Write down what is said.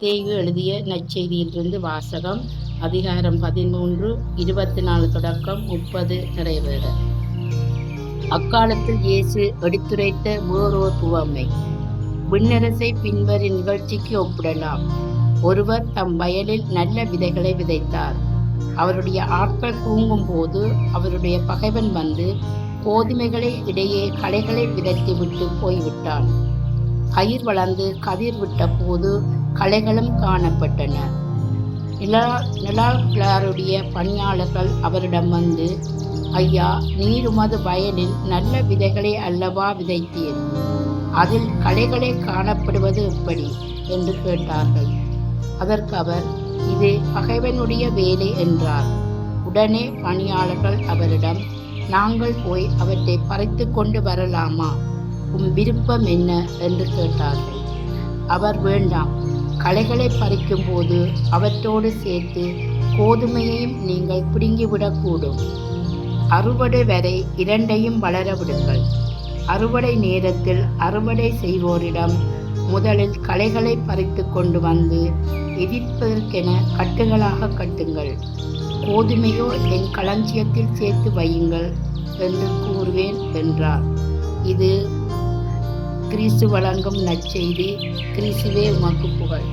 மத்தேயு எழுதிய நற்செய்தியிலிருந்து வாசகம். அதிகாரம் 13, 24 தொடக்கம் 30 நிறைவேற. அக்காலத்தில் இயேசு எடுத்துரைத்த வேறோர் உவமை விண்ணரசை பின்வரும் நிகழ்ச்சிக்கு ஒப்பிடலாம். ஒருவர் தம் வயலில் நல்ல விதைகளை விதைத்தார். அவருடைய ஆட்கள் தூங்கும் போது அவருடைய பகைவன் வந்து கோதுமைகளை இடையே களைகளை விதைத்து விட்டு போய்விட்டான். பயிர் வளர்ந்து கதிர் விட்ட போது களைகளும் காணப்பட்டன. நிலாளுடைய பணியாளர்கள் அவரிடம் வந்து, ஐயா, நீர் உமது வயலில் நல்ல விதைகளை அல்லவா விதைத்தீர், அதில் களைகளை காணப்படுவது எப்படி என்று கேட்டார்கள். அதற்கு அவர், இது பகைவனுடைய வேலை என்றார். உடனே பணியாளர்கள் அவரிடம், நாங்கள் போய் அவற்றை பறித்து கொண்டு வரலாமா, உம் விருப்பம் என்ன என்று கேட்டார்கள். அவர், வேண்டாம், களைகளை பறிக்கும் போது அவற்றோடு சேர்த்து கோதுமையையும் நீங்கள் பிடுங்கிவிடக்கூடும். அறுவடை வரை இரண்டையும் வளர விடுங்கள். அறுவடை நேரத்தில் அறுவடை செய்வோரிடம் முதலில் களைகளை பறித்து கொண்டு வந்து எதிர்ப்பதற்கென கட்டுகளாக கட்டுங்கள். கோதுமையோ என் களஞ்சியத்தில் சேர்த்து வையுங்கள் என்று கூறுவேன் என்றார். இது கிறிஸ்து வழங்கும் நற்செய்தி. கிறிஸ்துவே உமக்கு புகழ்.